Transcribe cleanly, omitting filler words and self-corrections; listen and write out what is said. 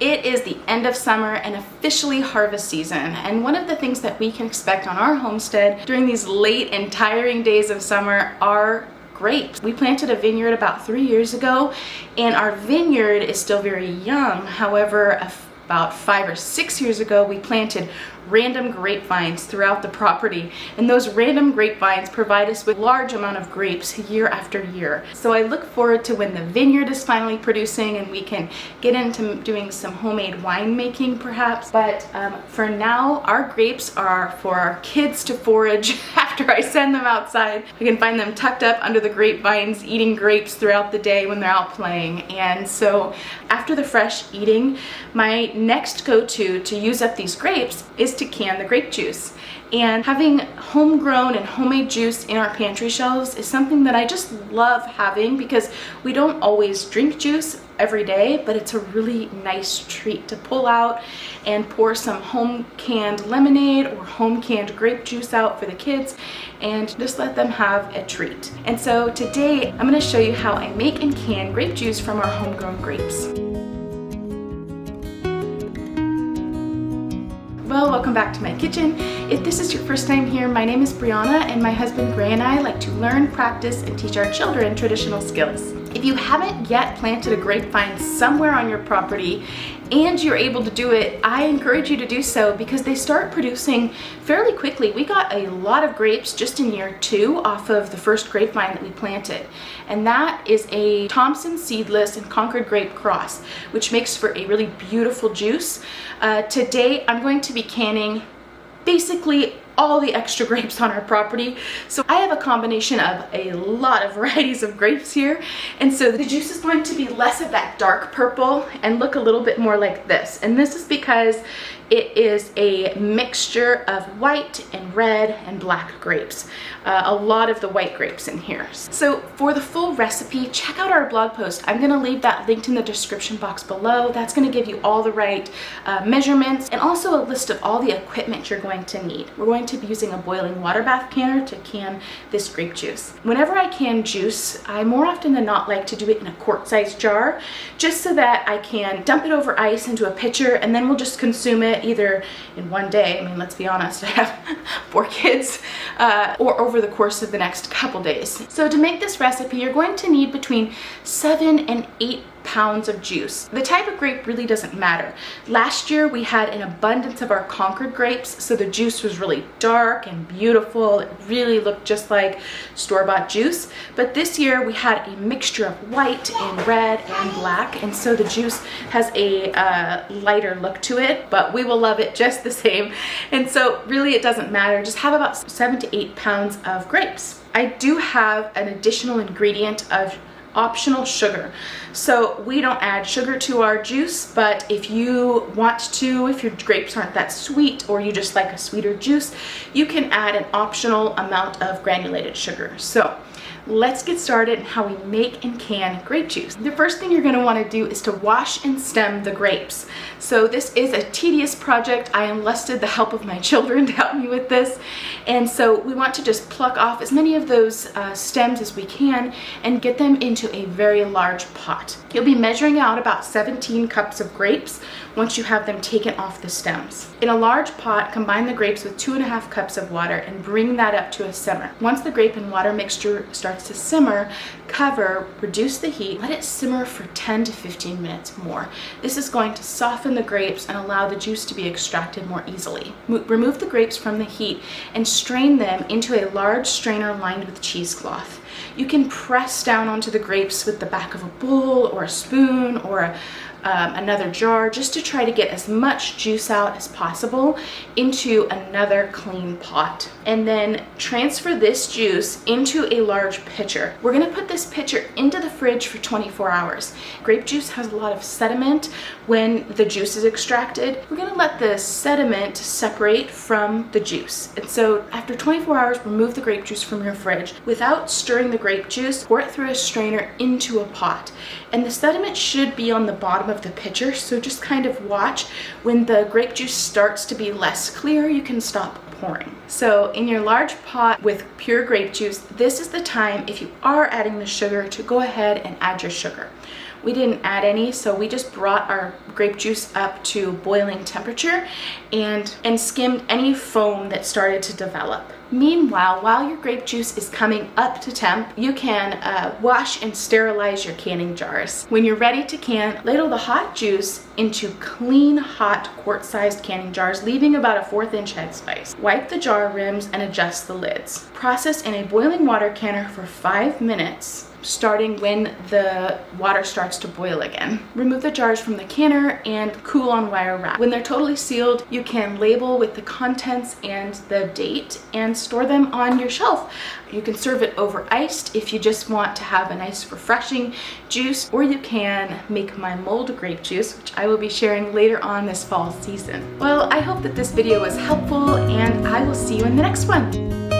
It is the end of summer and officially harvest season, and one of the things that we can expect on our homestead during these late and tiring days of summer are grapes. We planted a vineyard about 3 years ago, and our vineyard is still very young. However, about 5 or 6 years ago, we planted random grapevines throughout the property, and those random grapevines provide us with a large amount of grapes year after year. So I look forward to when the vineyard is finally producing and we can get into doing some homemade winemaking perhaps. But for now, our grapes are for our kids to forage after I send them outside. We can find them tucked up under the grapevines eating grapes throughout the day when they're out playing. And so after the fresh eating, my next go-to to use up these grapes is to can the grape juice. And having homegrown and homemade juice in our pantry shelves is something that I just love having, because we don't always drink juice every day, but it's a really nice treat to pull out and pour some home canned lemonade or home canned grape juice out for the kids and just let them have a treat. And so today I'm going to show you how I make and can grape juice from our homegrown grapes. Well, welcome back to my kitchen. If this is your first time here, my name is Brianna, and my husband Gray and I like to learn, practice, and teach our children traditional skills. If you haven't yet planted a grapevine somewhere on your property and you're able to do it, I encourage you to do so, because they start producing fairly quickly. We got a lot of grapes just in year 2 off of the first grapevine that we planted, and that is a Thompson Seedless and Concord Grape Cross, which makes for a really beautiful juice. Today I'm going to be canning basically all the extra grapes on our property. So I have a combination of a lot of varieties of grapes here, and so the juice is going to be less of that dark purple and look a little bit more like this. And this is because it is a mixture of white and red and black grapes. A lot of the white grapes in here. So for the full recipe, check out our blog post. I'm gonna leave that linked in the description box below. That's gonna give you all the right measurements and also a list of all the equipment you're going to need. We're going to be using a boiling water bath canner to can this grape juice. Whenever I can juice, I more often than not like to do it in a quart-sized jar, just so that I can dump it over ice into a pitcher, and then we'll just consume it either in one day. I mean, let's be honest, I have 4 kids, or over the course of the next couple days. So to make this recipe, you're going to need between 7 and 8 pounds of juice. The type of grape really doesn't matter. Last year we had an abundance of our Concord grapes, so the juice was really dark and beautiful. It really looked just like store-bought juice. But this year we had a mixture of white and red and black, and so the juice has a lighter look to it, but we will love it just the same. And so really it doesn't matter. Just have about 7 to 8 pounds of grapes. I do have an additional ingredient of optional sugar. So we don't add sugar to our juice, but if you want to, if your grapes aren't that sweet or you just like a sweeter juice, you can add an optional amount of granulated sugar. So let's get started on how we make and can grape juice. The first thing you're going to want to do is to wash and stem the grapes. So this is a tedious project. I enlisted the help of my children to help me with this. And so we want to just pluck off as many of those stems as we can and get them into a very large pot. You'll be measuring out about 17 cups of grapes once you have them taken off the stems. In a large pot, combine the grapes with 2.5 cups of water and bring that up to a simmer. Once the grape and water mixture starts to simmer, cover, reduce the heat, let it simmer for 10 to 15 minutes more. This is going to soften the grapes and allow the juice to be extracted more easily. Remove the grapes from the heat and strain them into a large strainer lined with cheesecloth. You can press down onto the grapes with the back of a bowl or a spoon or another jar, just to try to get as much juice out as possible into another clean pot. And then transfer this juice into a large pitcher. We're going to put this pitcher into the fridge for 24 hours. Grape juice has a lot of sediment when the juice is extracted. We're going to let the sediment separate from the juice. And so after 24 hours, remove the grape juice from your fridge. Without stirring the grape juice, pour it through a strainer into a pot. And the sediment should be on the bottom of the pitcher, so just kind of watch. When the grape juice starts to be less clear, you can stop pouring. So in your large pot with pure grape juice, this is the time, if you are adding the sugar, to go ahead and add your sugar. We didn't add any, so we just brought our grape juice up to boiling temperature and skimmed any foam that started to develop. Meanwhile, while your grape juice is coming up to temp, you can wash and sterilize your canning jars. When you're ready to can, ladle the hot juice into clean, hot, quart-sized canning jars, leaving about a 1/4 inch head space. Wipe the jar rims and adjust the lids. Process in a boiling water canner for 5 minutes, starting when the water starts to boil again. Remove the jars from the canner and cool on wire wrap. When they're totally sealed, you can label with the contents and the date and store them on your shelf. You can serve it over iced if you just want to have a nice refreshing juice, or you can make my mulled grape juice, which I will be sharing later on this fall season. Well, I hope that this video was helpful, and I will see you in the next one.